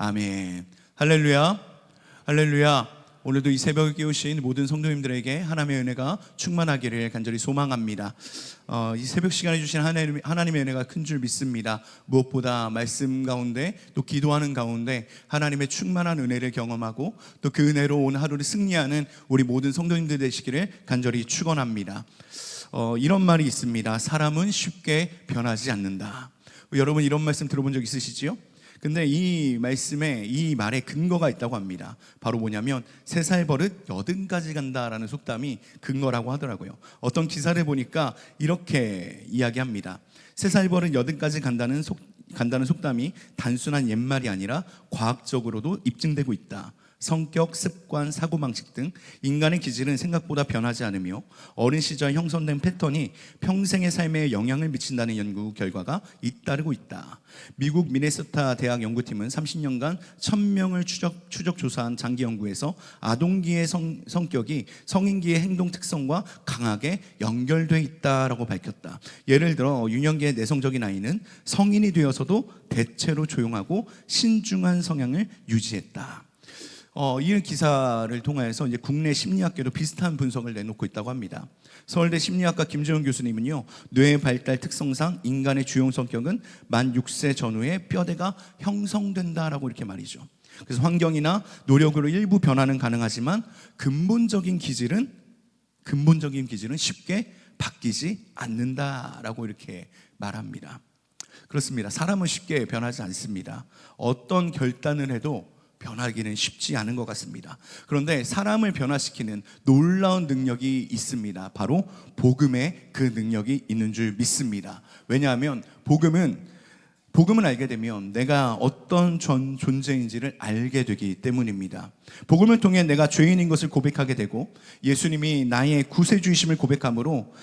아멘. 할렐루야. 할렐루야. 오늘도 이 새벽을 깨우신 모든 성도님들에게 하나님의 은혜가 충만하기를 간절히 소망합니다. 이 새벽 시간에 주신 하나님의 은혜가 큰 줄 믿습니다. 무엇보다 말씀 가운데 또 기도하는 가운데 하나님의 충만한 은혜를 경험하고 또 그 은혜로 오늘 하루를 승리하는 우리 모든 성도님들 되시기를 간절히 축원합니다. 이런 말이 있습니다. 사람은 쉽게 변하지 않는다. 여러분 이런 말씀 들어본 적 있으시지요? 근데 이 말씀에 이 말에 근거가 있다고 합니다. 바로 뭐냐면 3살 버릇 80가지 간다라는 속담이 근거라고 하더라고요. 어떤 기사를 보니까 이렇게 이야기합니다. 3살 버릇 80가지 간다는 속담이 단순한 옛말이 아니라 과학적으로도 입증되고 있다. 성격, 습관, 사고방식 등 인간의 기질은 생각보다 변하지 않으며 어린 시절 형성된 패턴이 평생의 삶에 영향을 미친다는 연구 결과가 잇따르고 있다. 미국 미네소타 대학 연구팀은 30년간 1000명을 추적 조사한 장기 연구에서 아동기의 성격이 성인기의 행동 특성과 강하게 연결되어 있다라고 밝혔다. 예를 들어 유년기의 내성적인 아이는 성인이 되어서도 대체로 조용하고 신중한 성향을 유지했다. 이 기사를 통해서 이제 국내 심리학계도 비슷한 분석을 내놓고 있다고 합니다. 서울대 심리학과 김재훈 교수님은요, 뇌의 발달 특성상 인간의 주요 성격은 만 6세 전후에 뼈대가 형성된다라고 이렇게 말이죠. 그래서 환경이나 노력으로 일부 변화는 가능하지만 근본적인 기질은 쉽게 바뀌지 않는다라고 이렇게 말합니다. 그렇습니다. 사람은 쉽게 변하지 않습니다. 어떤 결단을 해도 변하기는 쉽지 않은 것 같습니다. 그런데 사람을 변화시키는 놀라운 능력이 있습니다. 바로 복음의 그 능력이 있는 줄 믿습니다. 왜냐하면 복음을 알게 되면 내가 어떤 존재인지를 알게 되기 때문입니다. 복음을 통해 내가 죄인인 것을 고백하게 되고 예수님이 나의 구세주이심을 고백함으로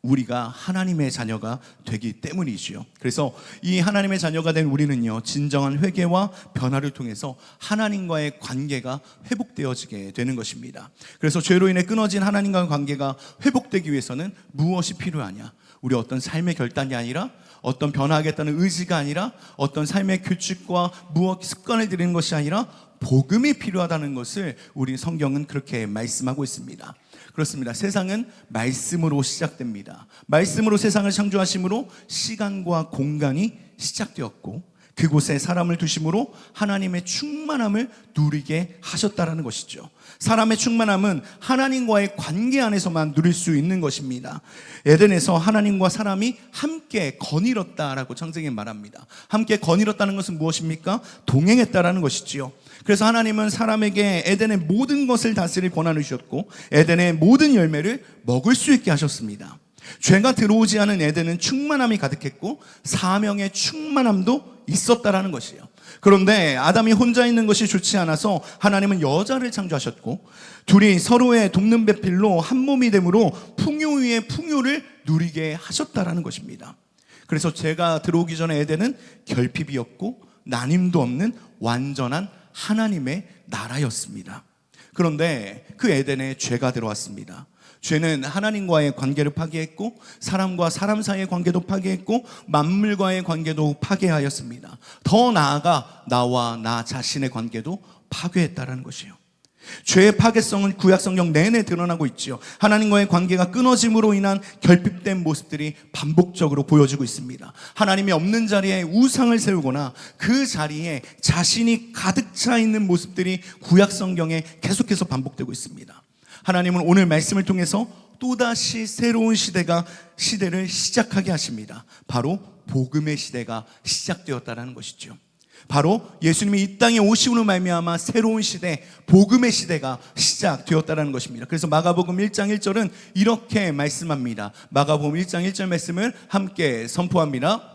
우리가 하나님의 자녀가 되기 때문이지요. 그래서 이 하나님의 자녀가 된 우리는요, 진정한 회개와 변화를 통해서 하나님과의 관계가 회복되어지게 되는 것입니다. 그래서 죄로 인해 끊어진 하나님과의 관계가 회복되기 위해서는 무엇이 필요하냐? 우리 어떤 삶의 결단이 아니라, 어떤 변화하겠다는 의지가 아니라, 어떤 삶의 규칙과 무엇 습관을 들이는 것이 아니라 복음이 필요하다는 것을 우리 성경은 그렇게 말씀하고 있습니다. 그렇습니다. 세상은 말씀으로 시작됩니다. 말씀으로 세상을 창조하심으로 시간과 공간이 시작되었고 그곳에 사람을 두심으로 하나님의 충만함을 누리게 하셨다라는 것이죠. 사람의 충만함은 하나님과의 관계 안에서만 누릴 수 있는 것입니다. 에덴에서 하나님과 사람이 함께 거닐었다라고 창세기에 말합니다. 함께 거닐었다는 것은 무엇입니까? 동행했다라는 것이지요. 그래서 하나님은 사람에게 에덴의 모든 것을 다스릴 권한을 주셨고 에덴의 모든 열매를 먹을 수 있게 하셨습니다. 죄가 들어오지 않은 에덴은 충만함이 가득했고 사명의 충만함도 있었다라는 것이에요. 그런데 아담이 혼자 있는 것이 좋지 않아서 하나님은 여자를 창조하셨고 둘이 서로의 돕는 배필로 한 몸이 되므로 풍요 위에 풍요를 누리게 하셨다라는 것입니다. 그래서 죄가 들어오기 전에 에덴은 결핍이었고 나님도 없는 완전한 하나님의 나라였습니다. 그런데 그 에덴에 죄가 들어왔습니다. 죄는 하나님과의 관계를 파괴했고 사람과 사람 사이의 관계도 파괴했고 만물과의 관계도 파괴하였습니다. 더 나아가 나와 나 자신의 관계도 파괴했다라는 것이에요. 죄의 파괴성은 구약 성경 내내 드러나고 있지요. 하나님과의 관계가 끊어짐으로 인한 결핍된 모습들이 반복적으로 보여지고 있습니다. 하나님이 없는 자리에 우상을 세우거나 그 자리에 자신이 가득 차 있는 모습들이 구약 성경에 계속해서 반복되고 있습니다. 하나님은 오늘 말씀을 통해서 또다시 새로운 시대를 시작하게 하십니다. 바로 복음의 시대가 시작되었다는 것이죠. 바로 예수님이 이 땅에 오심으로 말미암아 새로운 시대, 복음의 시대가 시작되었다는 것입니다. 그래서 마가복음 1장 1절은 이렇게 말씀합니다. 마가복음 1장 1절 말씀을 함께 선포합니다.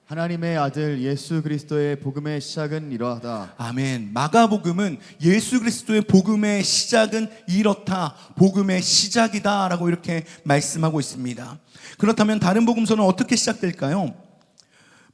하나님의 아들 예수 그리스도의 복음의 시작은 이러하다. 아멘. 마가복음은 예수 그리스도의 복음의 시작은 이렇다, 복음의 시작이다 라고 이렇게 말씀하고 있습니다. 그렇다면 다른 복음서는 어떻게 시작될까요?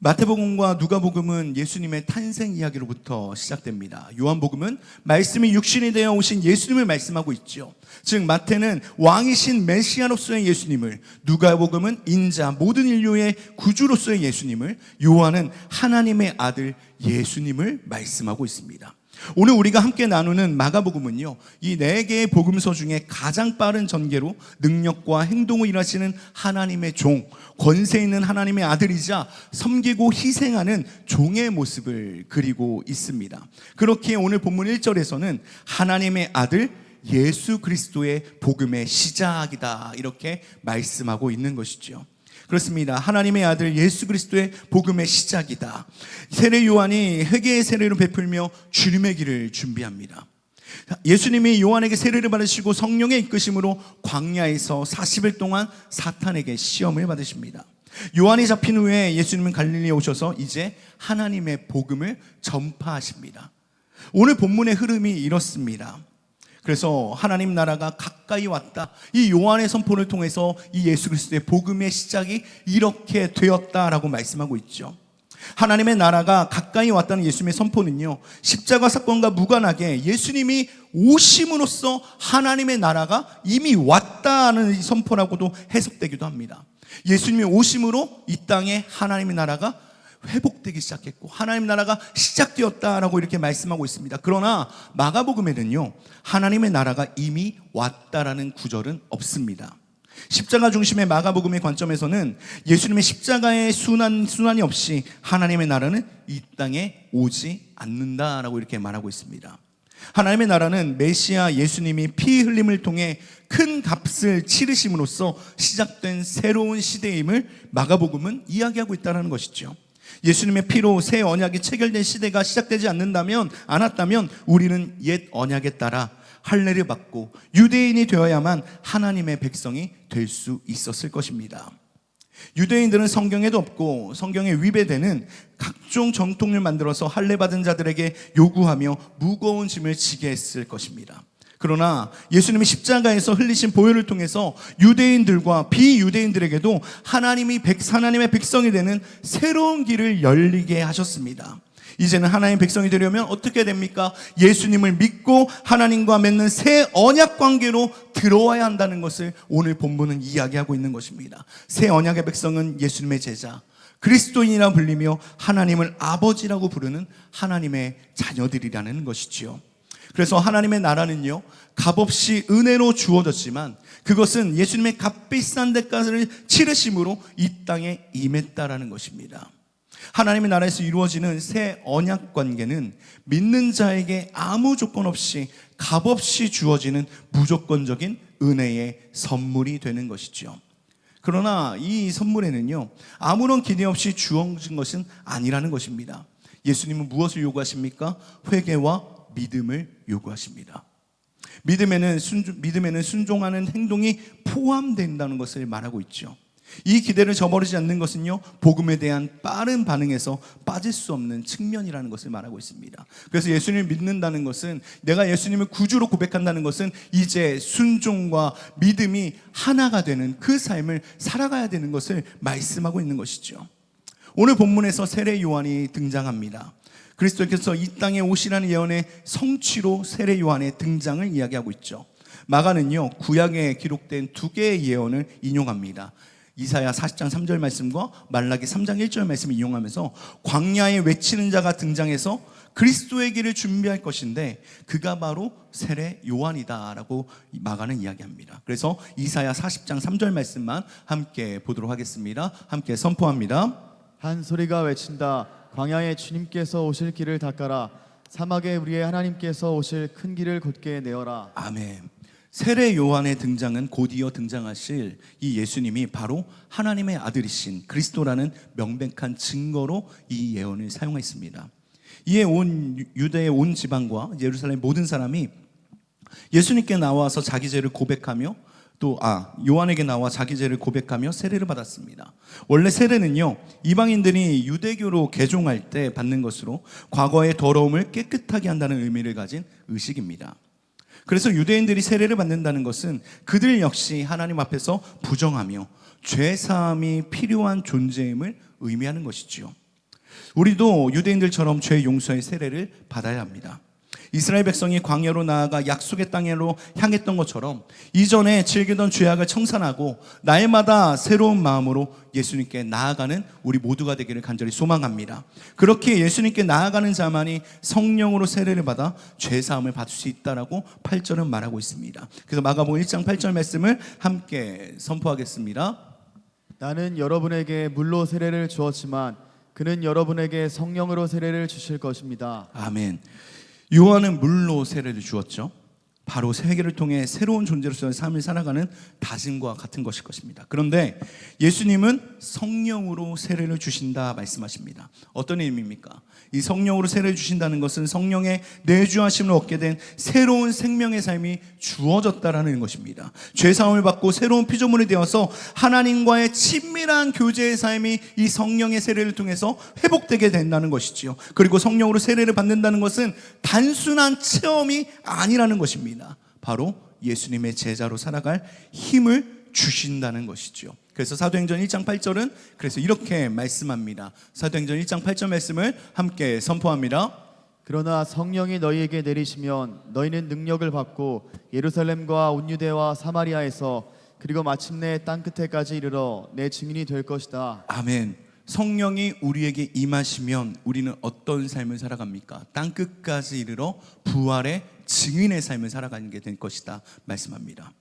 마태복음과 누가복음은 예수님의 탄생 이야기로부터 시작됩니다. 요한복음은 말씀이 육신이 되어 오신 예수님을 말씀하고 있죠. 즉 마태는 왕이신 메시아로서의 예수님을, 누가복음은 인자 모든 인류의 구주로서의 예수님을, 요한은 하나님의 아들 예수님을 말씀하고 있습니다. 오늘 우리가 함께 나누는 마가복음은요, 이 4개의 복음서 중에 가장 빠른 전개로 능력과 행동을 일하시는 하나님의 종, 권세 있는 하나님의 아들이자 섬기고 희생하는 종의 모습을 그리고 있습니다. 그렇기에 오늘 본문 1절에서는 하나님의 아들 예수 그리스도의 복음의 시작이다, 이렇게 말씀하고 있는 것이죠. 그렇습니다. 하나님의 아들 예수 그리스도의 복음의 시작이다. 세례 요한이 회개의 세례를 베풀며 주님의 길을 준비합니다. 예수님이 요한에게 세례를 받으시고 성령의 이끄심으로 광야에서 40일 동안 사탄에게 시험을 받으십니다. 요한이 잡힌 후에 예수님은 갈릴리에 오셔서 이제 하나님의 복음을 전파하십니다. 오늘 본문의 흐름이 이렇습니다. 그래서 하나님 나라가 가까이 왔다, 이 요한의 선포를 통해서 이 예수 그리스도의 복음의 시작이 이렇게 되었다라고 말씀하고 있죠. 하나님의 나라가 가까이 왔다는 예수님의 선포는요, 십자가 사건과 무관하게 예수님이 오심으로써 하나님의 나라가 이미 왔다는 선포라고도 해석되기도 합니다. 예수님이 오심으로 이 땅에 하나님의 나라가 회복되기 시작했고 하나님 나라가 시작되었다라고 이렇게 말씀하고 있습니다. 그러나 마가복음에는요, 하나님의 나라가 이미 왔다라는 구절은 없습니다. 십자가 중심의 마가복음의 관점에서는 예수님의 십자가의 순환이 없이 하나님의 나라는 이 땅에 오지 않는다라고 이렇게 말하고 있습니다. 하나님의 나라는 메시아 예수님이 피 흘림을 통해 큰 값을 치르심으로써 시작된 새로운 시대임을 마가복음은 이야기하고 있다는 것이죠. 예수님의 피로 새 언약이 체결된 시대가 시작되지 않았다면 우리는 옛 언약에 따라 할례를 받고 유대인이 되어야만 하나님의 백성이 될 수 있었을 것입니다. 유대인들은 성경에도 없고 성경에 위배되는 각종 전통을 만들어서 할례 받은 자들에게 요구하며 무거운 짐을 지게 했을 것입니다. 그러나 예수님이 십자가에서 흘리신 보혈을 통해서 유대인들과 비유대인들에게도 하나님의 백성이 되는 새로운 길을 열리게 하셨습니다. 이제는 하나님의 백성이 되려면 어떻게 됩니까? 예수님을 믿고 하나님과 맺는 새 언약 관계로 들어와야 한다는 것을 오늘 본문은 이야기하고 있는 것입니다. 새 언약의 백성은 예수님의 제자, 그리스도인이라 불리며 하나님을 아버지라고 부르는 하나님의 자녀들이라는 것이지요. 그래서 하나님의 나라는요, 값없이 은혜로 주어졌지만 그것은 예수님의 값비싼 대가를 치르심으로 이 땅에 임했다라는 것입니다. 하나님의 나라에서 이루어지는 새 언약 관계는 믿는 자에게 아무 조건 없이 값없이 주어지는 무조건적인 은혜의 선물이 되는 것이죠. 그러나 이 선물에는요, 아무런 기대 없이 주어진 것은 아니라는 것입니다. 예수님은 무엇을 요구하십니까? 회개와 믿음을 요구하십니다. 믿음에는 순종하는 행동이 포함된다는 것을 말하고 있죠. 이 기대를 저버리지 않는 것은요, 복음에 대한 빠른 반응에서 빠질 수 없는 측면이라는 것을 말하고 있습니다. 그래서 예수님을 믿는다는 것은, 내가 예수님을 구주로 고백한다는 것은 이제 순종과 믿음이 하나가 되는 그 삶을 살아가야 되는 것을 말씀하고 있는 것이죠. 오늘 본문에서 세례 요한이 등장합니다. 그리스도께서 이 땅에 오시라는 예언의 성취로 세례 요한의 등장을 이야기하고 있죠. 마가는요, 구약에 기록된 2개의 예언을 인용합니다. 이사야 40장 3절 말씀과 말라기 3장 1절 말씀을 이용하면서 광야에 외치는 자가 등장해서 그리스도의 길을 준비할 것인데 그가 바로 세례 요한이다라고 마가는 이야기합니다. 그래서 이사야 40장 3절 말씀만 함께 보도록 하겠습니다. 함께 선포합니다. 한 소리가 외친다. 광야에 주님께서 오실 길을 닦아라. 사막에 우리의 하나님께서 오실 큰 길을 곧게 내어라. 아멘. 세례 요한의 등장은 곧이어 등장하실 이 예수님이 바로 하나님의 아들이신 그리스도라는 명백한 증거로 이 예언을 사용했습니다. 이에 온 유대의 온 지방과 예루살렘 모든 사람이 예수님께 나와서 자기 죄를 고백하며 요한에게 나와 자기 죄를 고백하며 세례를 받았습니다. 원래 세례는요, 이방인들이 유대교로 개종할 때 받는 것으로 과거의 더러움을 깨끗하게 한다는 의미를 가진 의식입니다. 그래서 유대인들이 세례를 받는다는 것은 그들 역시 하나님 앞에서 부정하며 죄사함이 필요한 존재임을 의미하는 것이지요. 우리도 유대인들처럼 죄 용서의 세례를 받아야 합니다. 이스라엘 백성이 광야로 나아가 약속의 땅으로 향했던 것처럼 이전에 즐기던 죄악을 청산하고 날마다 새로운 마음으로 예수님께 나아가는 우리 모두가 되기를 간절히 소망합니다. 그렇게 예수님께 나아가는 자만이 성령으로 세례를 받아 죄사함을 받을 수 있다라고 8절은 말하고 있습니다. 그래서 마가복음 1장 8절 말씀을 함께 선포하겠습니다. 나는 여러분에게 물로 세례를 주었지만 그는 여러분에게 성령으로 세례를 주실 것입니다. 아멘. 요한은 물로 세례를 주었죠. 바로 세계를 통해 새로운 존재로서의 삶을 살아가는 다짐과 같은 것일 것입니다. 그런데 예수님은 성령으로 세례를 주신다 말씀하십니다. 어떤 의미입니까? 이 성령으로 세례를 주신다는 것은 성령의 내주하심을 얻게 된 새로운 생명의 삶이 주어졌다라는 것입니다. 죄사함을 받고 새로운 피조물이 되어서 하나님과의 친밀한 교제의 삶이 이 성령의 세례를 통해서 회복되게 된다는 것이지요. 그리고 성령으로 세례를 받는다는 것은 단순한 체험이 아니라는 것입니다. 바로 예수님의 제자로 살아갈 힘을 주신다는 것이죠. 그래서 사도행전 1장 8절은 그래서 이렇게 말씀합니다. 사도행전 1장 8절 말씀을 함께 선포합니다. 그러나 성령이 너희에게 내리시면 너희는 능력을 받고 예루살렘과 온 유대와 사마리아에서 그리고 마침내 땅끝에까지 이르러 내 증인이 될 것이다. 아멘. 성령이 우리에게 임하시면 우리는 어떤 삶을 살아갑니까? 땅끝까지 이르러 부활의 증인의 삶을 살아가게 될 것이다 말씀합니다.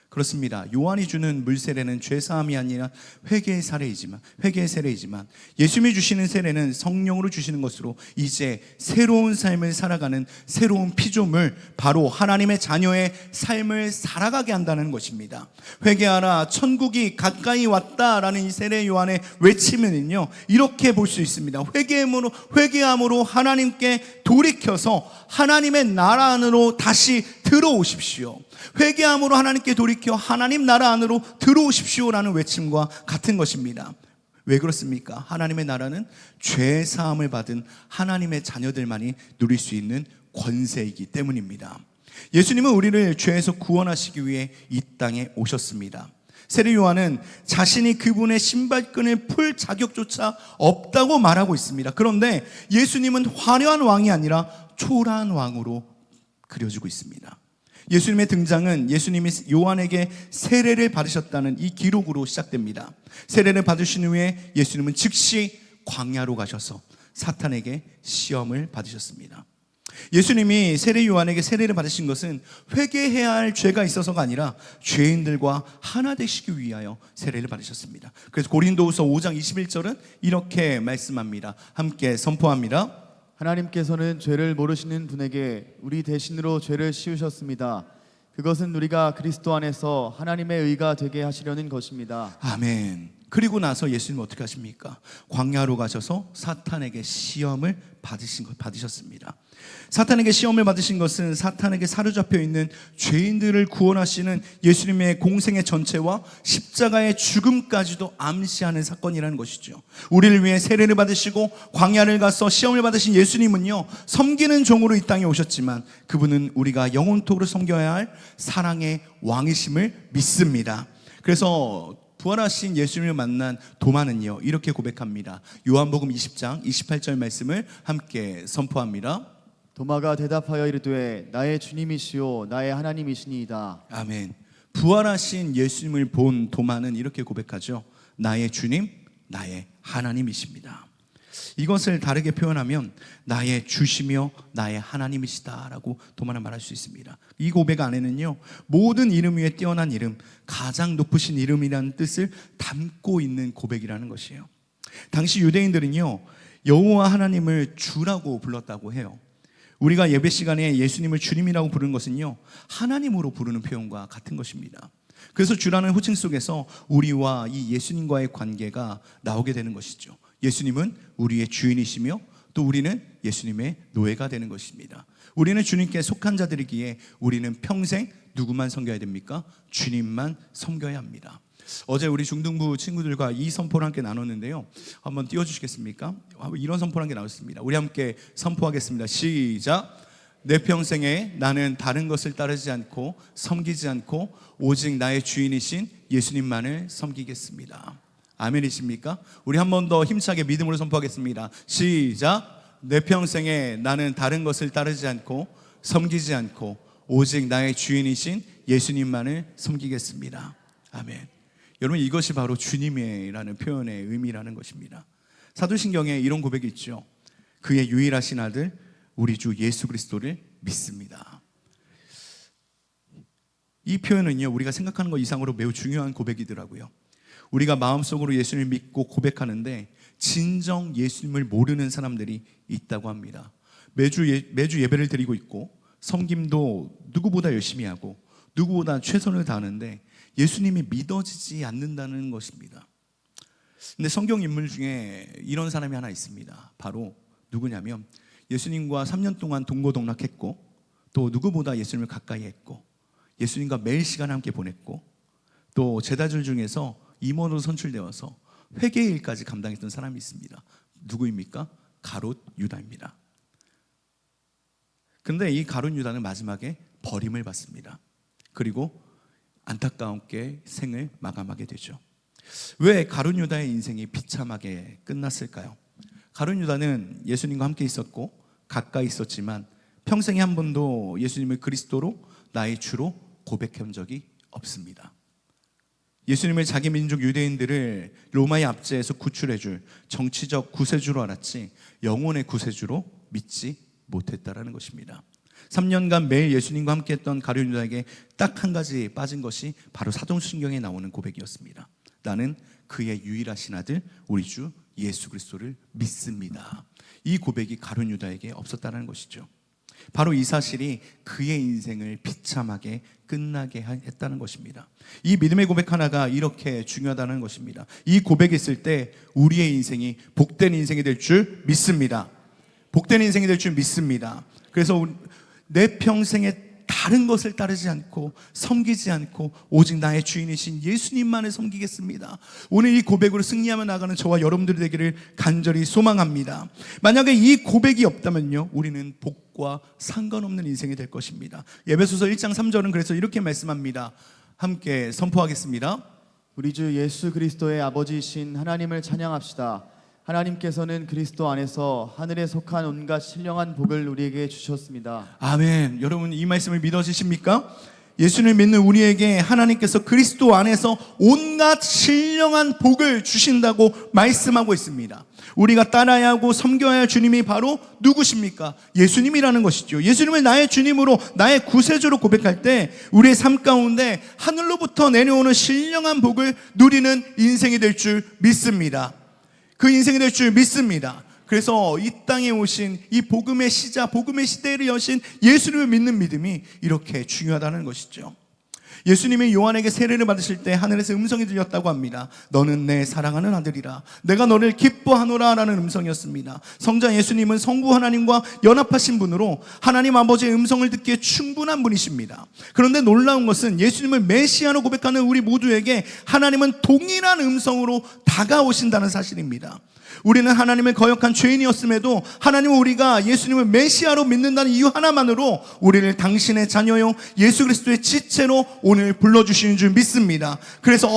그렇습니다. 요한이 주는 물세례는 죄사함이 아니라 회개의 세례이지만 예수님이 주시는 세례는 성령으로 주시는 것으로 이제 새로운 삶을 살아가는 새로운 피조물, 바로 하나님의 자녀의 삶을 살아가게 한다는 것입니다. 회개하라, 천국이 가까이 왔다라는 이 세례 요한의 외침은요, 이렇게 볼 수 있습니다. 회개함으로 하나님께 돌이켜서 하나님의 나라 안으로 다시 들어오십시오. 회개함으로 하나님께 돌이켜 하나님 나라 안으로 들어오십시오라는 외침과 같은 것입니다. 왜 그렇습니까? 하나님의 나라는 죄 사함을 받은 하나님의 자녀들만이 누릴 수 있는 권세이기 때문입니다. 예수님은 우리를 죄에서 구원하시기 위해 이 땅에 오셨습니다. 세례 요한은 자신이 그분의 신발끈을 풀 자격조차 없다고 말하고 있습니다. 그런데 예수님은 화려한 왕이 아니라 초라한 왕으로 그려지고 있습니다. 예수님의 등장은 예수님이 요한에게 세례를 받으셨다는 이 기록으로 시작됩니다. 세례를 받으신 후에 예수님은 즉시 광야로 가셔서 사탄에게 시험을 받으셨습니다. 예수님이 세례 요한에게 세례를 받으신 것은 회개해야 할 죄가 있어서가 아니라 죄인들과 하나 되시기 위하여 세례를 받으셨습니다. 그래서 고린도후서 5장 21절은 이렇게 말씀합니다. 함께 선포합니다. 하나님께서는 죄를 모르시는 분에게 우리 대신으로 죄를 씌우셨습니다. 그것은 우리가 그리스도 안에서 하나님의 의가 되게 하시려는 것입니다. 아멘. 그리고 나서 예수님은 어떻게 하십니까? 광야로 가셔서 사탄에게 시험을 받으셨습니다. 사탄에게 시험을 받으신 것은 사탄에게 사로잡혀 있는 죄인들을 구원하시는 예수님의 공생의 전체와 십자가의 죽음까지도 암시하는 사건이라는 것이죠. 우리를 위해 세례를 받으시고 광야를 가서 시험을 받으신 예수님은요, 섬기는 종으로 이 땅에 오셨지만 그분은 우리가 영원토록 섬겨야 할 사랑의 왕이심을 믿습니다. 그래서 부활하신 예수님을 만난 도마는요, 이렇게 고백합니다. 요한복음 20장 28절 말씀을 함께 선포합니다. 도마가 대답하여 이르되 나의 주님이시요 나의 하나님이시니이다. 아멘. 부활하신 예수님을 본 도마는 이렇게 고백하죠. 나의 주님, 나의 하나님이십니다. 이것을 다르게 표현하면 나의 주시며 나의 하나님이시다라고 도마는 말할 수 있습니다. 이 고백 안에는요, 모든 이름 위에 뛰어난 이름, 가장 높으신 이름이라는 뜻을 담고 있는 고백이라는 것이에요. 당시 유대인들은요, 여호와 하나님을 주라고 불렀다고 해요. 우리가 예배 시간에 예수님을 주님이라고 부르는 것은요, 하나님으로 부르는 표현과 같은 것입니다. 그래서 주라는 호칭 속에서 우리와 이 예수님과의 관계가 나오게 되는 것이죠. 예수님은 우리의 주인이시며 또 우리는 예수님의 노예가 되는 것입니다. 우리는 주님께 속한 자들이기에 우리는 평생 누구만 섬겨야 됩니까? 주님만 섬겨야 합니다. 어제 우리 중등부 친구들과 이 선포를 함께 나눴는데요. 한번 띄워주시겠습니까? 이런 선포를 함께 나눴습니다. 우리 함께 선포하겠습니다. 시작. 내 평생에 나는 다른 것을 따르지 않고 섬기지 않고 오직 나의 주인이신 예수님만을 섬기겠습니다. 아멘이십니까? 우리 한 번 더 힘차게 믿음으로 선포하겠습니다. 시작. 내 평생에 나는 다른 것을 따르지 않고 섬기지 않고 오직 나의 주인이신 예수님만을 섬기겠습니다. 아멘. 여러분, 이것이 바로 주님이라는 표현의 의미라는 것입니다. 사도신경에 이런 고백이 있죠. 그의 유일하신 아들 우리 주 예수 그리스도를 믿습니다. 이 표현은요, 우리가 생각하는 것 이상으로 매우 중요한 고백이더라고요. 우리가 마음속으로 예수님을 믿고 고백하는데 진정 예수님을 모르는 사람들이 있다고 합니다. 매주 예배를 드리고 있고 섬김도 누구보다 열심히 하고 누구보다 최선을 다하는데 예수님이 믿어지지 않는다는 것입니다. 근데 성경 인물 중에 이런 사람이 하나 있습니다. 바로 누구냐면 예수님과 3년 동안 동고동락했고 또 누구보다 예수님을 가까이 했고 예수님과 매일 시간 함께 보냈고 또 제자들 중에서 임원으로 선출되어서 회개의 일까지 감당했던 사람이 있습니다. 누구입니까? 가롯 유다입니다. 그런데 이 가롯 유다는 마지막에 버림을 받습니다. 그리고 안타깝게 생을 마감하게 되죠. 왜 가룟 유다의 인생이 비참하게 끝났을까요? 가룟 유다는 예수님과 함께 있었고 가까이 있었지만 평생에 한 번도 예수님을 그리스도로 나의 주로 고백한 적이 없습니다. 예수님을 자기 민족 유대인들을 로마의 압제에서 구출해줄 정치적 구세주로 알았지 영혼의 구세주로 믿지 못했다라는 것입니다. 3년간 매일 예수님과 함께했던 가룟 유다에게 딱 한 가지 빠진 것이 바로 사도신경에 나오는 고백이었습니다. 나는 그의 유일하신 아들 우리 주 예수 그리스도를 믿습니다. 이 고백이 가룟 유다에게 없었다는 것이죠. 바로 이 사실이 그의 인생을 비참하게 끝나게 했다는 것입니다. 이 믿음의 고백 하나가 이렇게 중요하다는 것입니다. 이 고백이 있을 때 우리의 인생이 복된 인생이 될 줄 믿습니다. 복된 인생이 될 줄 믿습니다. 그래서 내 평생에 다른 것을 따르지 않고 섬기지 않고 오직 나의 주인이신 예수님만을 섬기겠습니다. 오늘 이 고백으로 승리하며 나가는 저와 여러분들이 되기를 간절히 소망합니다. 만약에 이 고백이 없다면요, 우리는 복과 상관없는 인생이 될 것입니다. 에베소서 1장 3절은 그래서 이렇게 말씀합니다. 함께 선포하겠습니다. 우리 주 예수 그리스도의 아버지이신 하나님을 찬양합시다. 하나님께서는 그리스도 안에서 하늘에 속한 온갖 신령한 복을 우리에게 주셨습니다. 아멘. 여러분, 이 말씀을 믿어지십니까? 예수를 믿는 우리에게 하나님께서 그리스도 안에서 온갖 신령한 복을 주신다고 말씀하고 있습니다. 우리가 따라야 하고 섬겨야 할 주님이 바로 누구십니까? 예수님이라는 것이죠. 예수님을 나의 주님으로 나의 구세주로 고백할 때 우리의 삶 가운데 하늘로부터 내려오는 신령한 복을 누리는 인생이 될 줄 믿습니다. 그 인생이 될 줄 믿습니다. 그래서 이 땅에 오신 이 복음의 시작, 복음의 시대를 여신 예수님을 믿는 믿음이 이렇게 중요하다는 것이죠. 예수님이 요한에게 세례를 받으실 때 하늘에서 음성이 들렸다고 합니다. 너는 내 사랑하는 아들이라 내가 너를 기뻐하노라 라는 음성이었습니다. 성자 예수님은 성부 하나님과 연합하신 분으로 하나님 아버지의 음성을 듣기에 충분한 분이십니다. 그런데 놀라운 것은 예수님을 메시아로 고백하는 우리 모두에게 하나님은 동일한 음성으로 다가오신다는 사실입니다. 우리는 하나님의 거역한 죄인이었음에도 하나님은 우리가 예수님을 메시아로 믿는다는 이유 하나만으로 우리를 당신의 자녀요 예수 그리스도의 지체로 오늘 불러주시는 줄 믿습니다. 그래서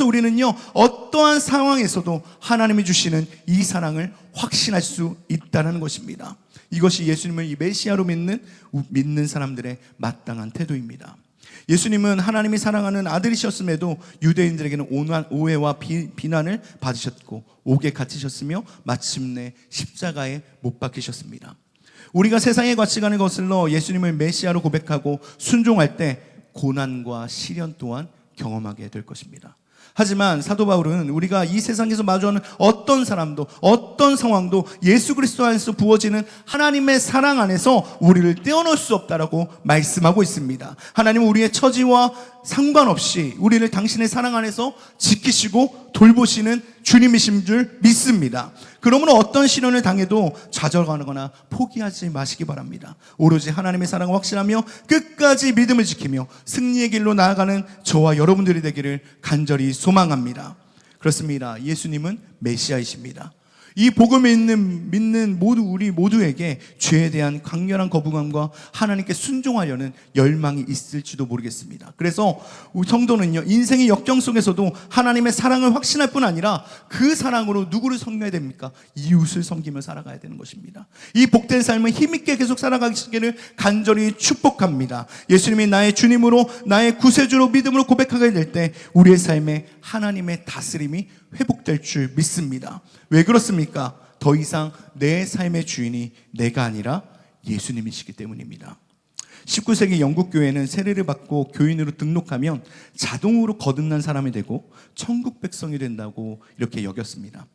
우리는요 어떠한 상황에서도 하나님이 주시는 이 사랑을 확신할 수 있다는 것입니다. 이것이 예수님을 이 메시아로 믿는 사람들의 마땅한 태도입니다. 예수님은 하나님이 사랑하는 아들이셨음에도 유대인들에게는 오해와 비난을 받으셨고 옥에 갇히셨으며 마침내 십자가에 못 박히셨습니다. 우리가 세상의 가치관을 거슬러 예수님을 메시아로 고백하고 순종할 때 고난과 시련 또한 경험하게 될 것입니다. 하지만 사도 바울은 우리가 이 세상에서 마주하는 어떤 사람도 어떤 상황도 예수 그리스도 안에서 부어지는 하나님의 사랑 안에서 우리를 떼어놓을 수 없다라고 말씀하고 있습니다. 하나님은 우리의 처지와 상관없이 우리를 당신의 사랑 안에서 지키시고 돌보시는 주님이신 줄 믿습니다. 그러므로 어떤 시련을 당해도 좌절하거나 포기하지 마시기 바랍니다. 오로지 하나님의 사랑을 확신하며 끝까지 믿음을 지키며 승리의 길로 나아가는 저와 여러분들이 되기를 간절히 소망합니다. 그렇습니다. 예수님은 메시아이십니다. 이 복음을 믿는 모두 우리 모두에게 죄에 대한 강렬한 거부감과 하나님께 순종하려는 열망이 있을지도 모르겠습니다. 그래서 우리 성도는요, 인생의 역경 속에서도 하나님의 사랑을 확신할 뿐 아니라 그 사랑으로 누구를 섬겨야 됩니까? 이웃을 섬기며 살아가야 되는 것입니다. 이 복된 삶을 힘있게 계속 살아가시기를 간절히 축복합니다. 예수님이 나의 주님으로, 나의 구세주로 믿음으로 고백하게 될 때 우리의 삶에 하나님의 다스림이 회복될 줄 믿습니다. 왜 그렇습니까? 더 이상 내 삶의 주인이 내가 아니라 예수님이시기 때문입니다. 19세기 영국 교회는 세례를 받고 교인으로 등록하면 자동으로 거듭난 사람이 되고 천국 백성이 된다고 이렇게 여겼습니다.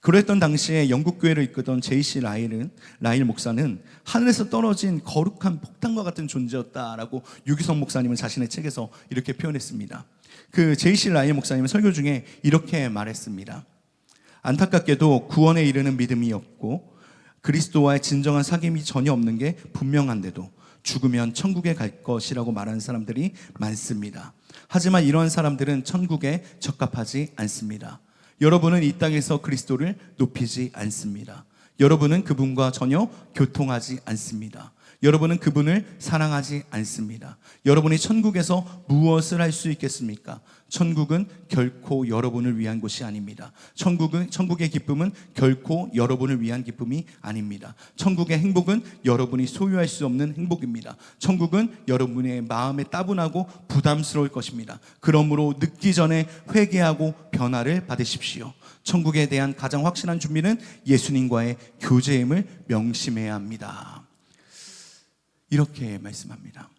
그랬던 당시에 영국 교회를 이끄던 J.C. 라일 목사는 하늘에서 떨어진 거룩한 폭탄과 같은 존재였다라고 유기성 목사님은 자신의 책에서 이렇게 표현했습니다. 그 J.C. 라일 목사님은 설교 중에 이렇게 말했습니다. 안타깝게도 구원에 이르는 믿음이 없고 그리스도와의 진정한 사귐이 전혀 없는 게 분명한데도 죽으면 천국에 갈 것이라고 말하는 사람들이 많습니다. 하지만 이런 사람들은 천국에 적합하지 않습니다. 여러분은 이 땅에서 그리스도를 높이지 않습니다. 여러분은 그분과 전혀 교통하지 않습니다. 여러분은 그분을 사랑하지 않습니다. 여러분이 천국에서 무엇을 할 수 있겠습니까? 천국은 결코 여러분을 위한 곳이 아닙니다. 천국의 기쁨은 결코 여러분을 위한 기쁨이 아닙니다. 천국의 행복은 여러분이 소유할 수 없는 행복입니다. 천국은 여러분의 마음에 따분하고 부담스러울 것입니다. 그러므로 늦기 전에 회개하고 변화를 받으십시오. 천국에 대한 가장 확실한 준비는 예수님과의 교제임을 명심해야 합니다. 이렇게 말씀합니다.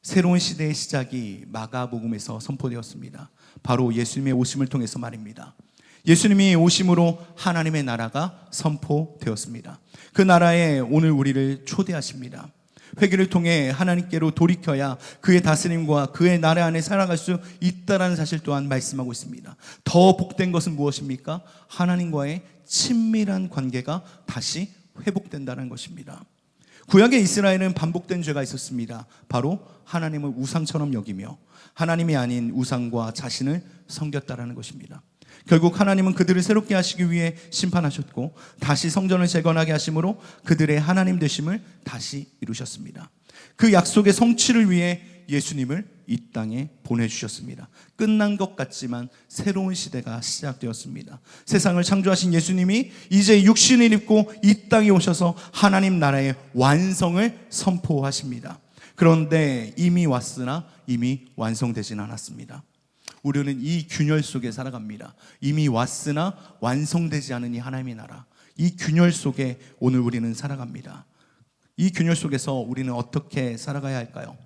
새로운 시대의 시작이 마가복음에서 선포되었습니다. 바로 예수님의 오심을 통해서 말입니다. 예수님이 오심으로 하나님의 나라가 선포되었습니다. 그 나라에 오늘 우리를 초대하십니다. 회개를 통해 하나님께로 돌이켜야 그의 다스림과 그의 나라 안에 살아갈 수 있다는 사실 또한 말씀하고 있습니다. 더 복된 것은 무엇입니까? 하나님과의 친밀한 관계가 다시 회복된다는 것입니다. 구약의 이스라엘은 반복된 죄가 있었습니다. 바로 하나님을 우상처럼 여기며 하나님이 아닌 우상과 자신을 섬겼다라는 것입니다. 결국 하나님은 그들을 새롭게 하시기 위해 심판하셨고 다시 성전을 재건하게 하심으로 그들의 하나님 되심을 다시 이루셨습니다. 그 약속의 성취를 위해 예수님을 이 땅에 보내주셨습니다. 끝난 것 같지만 새로운 시대가 시작되었습니다. 세상을 창조하신 예수님이 이제 육신을 입고 이 땅에 오셔서 하나님 나라의 완성을 선포하십니다. 그런데 이미 왔으나 이미 완성되진 않았습니다. 우리는 이 균열 속에 살아갑니다. 이미 왔으나 완성되지 않은 이 하나님의 나라, 이 균열 속에 오늘 우리는 살아갑니다. 이 균열 속에서 우리는 어떻게 살아가야 할까요?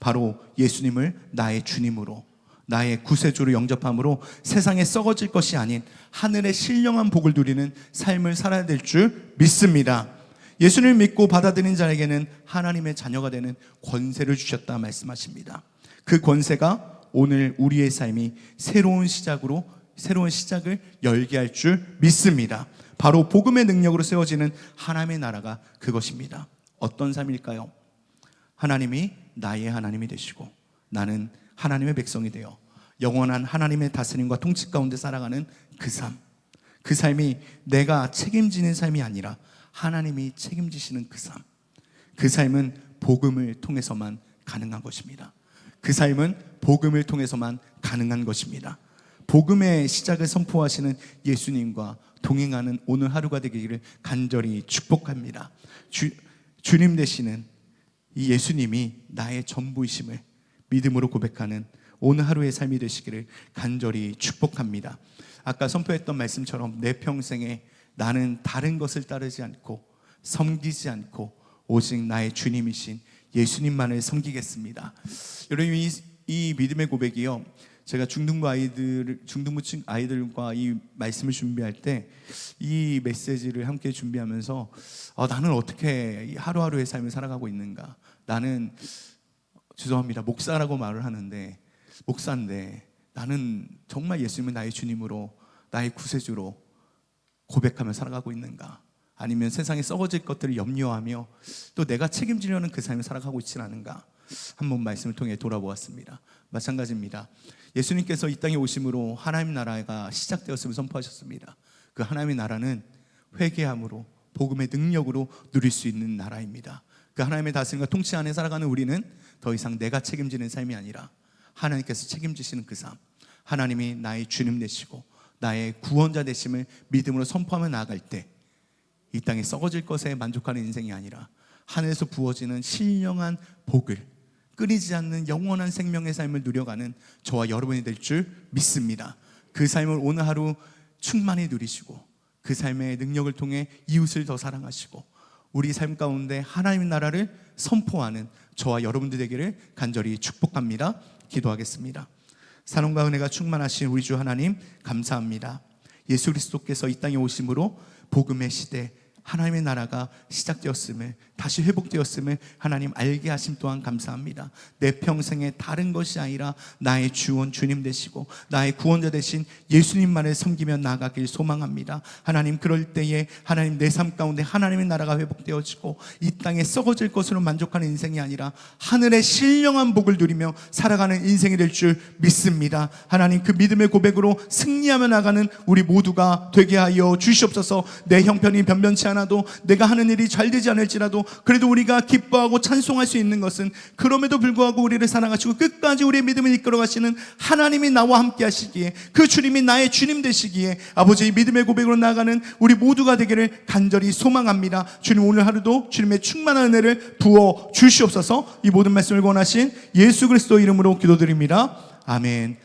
바로 예수님을 나의 주님으로, 나의 구세주로 영접함으로 세상에 썩어질 것이 아닌 하늘의 신령한 복을 누리는 삶을 살아야 될 줄 믿습니다. 예수님을 믿고 받아들인 자에게는 하나님의 자녀가 되는 권세를 주셨다 말씀하십니다. 그 권세가 오늘 우리의 삶이 새로운 시작을 열게 할 줄 믿습니다. 바로 복음의 능력으로 세워지는 하나님의 나라가 그것입니다. 어떤 삶일까요? 하나님이 나의 하나님이 되시고 나는 하나님의 백성이 되어 영원한 하나님의 다스림과 통치 가운데 살아가는 그 삶. 그 삶이 내가 책임지는 삶이 아니라 하나님이 책임지시는 그 삶. 그 삶은 복음을 통해서만 가능한 것입니다. 그 삶은 복음을 통해서만 가능한 것입니다. 복음의 시작을 선포하시는 예수님과 동행하는 오늘 하루가 되기를 간절히 축복합니다. 주님 되시는 이 예수님이 나의 전부이심을 믿음으로 고백하는 오늘 하루의 삶이 되시기를 간절히 축복합니다. 아까 선포했던 말씀처럼 내 평생에 나는 다른 것을 따르지 않고 섬기지 않고 오직 나의 주님이신 예수님만을 섬기겠습니다. 여러분, 이 믿음의 고백이요, 제가 중등부 아이들과 이 말씀을 준비할 때 이 메시지를 함께 준비하면서 나는 어떻게 하루하루의 삶을 살아가고 있는가, 나는 죄송합니다 목사라고 말을 하는데 목사인데 나는 정말 예수님을 나의 주님으로 나의 구세주로 고백하며 살아가고 있는가, 아니면 세상에 썩어질 것들을 염려하며 또 내가 책임지려는 그 삶을 살아가고 있지는 않은가, 한번 말씀을 통해 돌아보았습니다. 마찬가지입니다. 예수님께서 이 땅에 오심으로 하나님 나라가 시작되었음을 선포하셨습니다. 그 하나님의 나라는 회개함으로 복음의 능력으로 누릴 수 있는 나라입니다. 그 하나님의 다스림과 통치 안에 살아가는 우리는 더 이상 내가 책임지는 삶이 아니라 하나님께서 책임지시는 그 삶, 하나님이 나의 주님 되시고 나의 구원자 되심을 믿음으로 선포하며 나아갈 때 이 땅에 썩어질 것에 만족하는 인생이 아니라 하늘에서 부어지는 신령한 복을, 끊이지 않는 영원한 생명의 삶을 누려가는 저와 여러분이 될 줄 믿습니다. 그 삶을 오늘 하루 충만히 누리시고 그 삶의 능력을 통해 이웃을 더 사랑하시고 우리 삶 가운데 하나님의 나라를 선포하는 저와 여러분들 되기를 간절히 축복합니다. 기도하겠습니다. 사랑과 은혜가 충만하신 우리 주 하나님 감사합니다. 예수 그리스도께서 이 땅에 오심으로 복음의 시대, 하나님의 나라가 시작되었음을, 다시 회복되었음을 하나님 알게 하심 또한 감사합니다. 내 평생에 다른 것이 아니라 나의 주원 주님 되시고 나의 구원자 되신 예수님만을 섬기며 나아가길 소망합니다. 하나님, 그럴 때에 하나님 내 삶 가운데 하나님의 나라가 회복되어지고 이 땅에 썩어질 것으로 만족하는 인생이 아니라 하늘의 신령한 복을 누리며 살아가는 인생이 될 줄 믿습니다. 하나님, 그 믿음의 고백으로 승리하며 나가는 우리 모두가 되게 하여 주시옵소서. 내 형편이 변변치 않아도, 내가 하는 일이 잘 되지 않을지라도 그래도 우리가 기뻐하고 찬송할 수 있는 것은 그럼에도 불구하고 우리를 사랑하시고 끝까지 우리의 믿음을 이끌어 가시는 하나님이 나와 함께 하시기에, 그 주님이 나의 주님 되시기에 아버지의 믿음의 고백으로 나아가는 우리 모두가 되기를 간절히 소망합니다. 주님, 오늘 하루도 주님의 충만한 은혜를 부어 주시옵소서. 이 모든 말씀을 권하신 예수 그리스도 이름으로 기도드립니다. 아멘.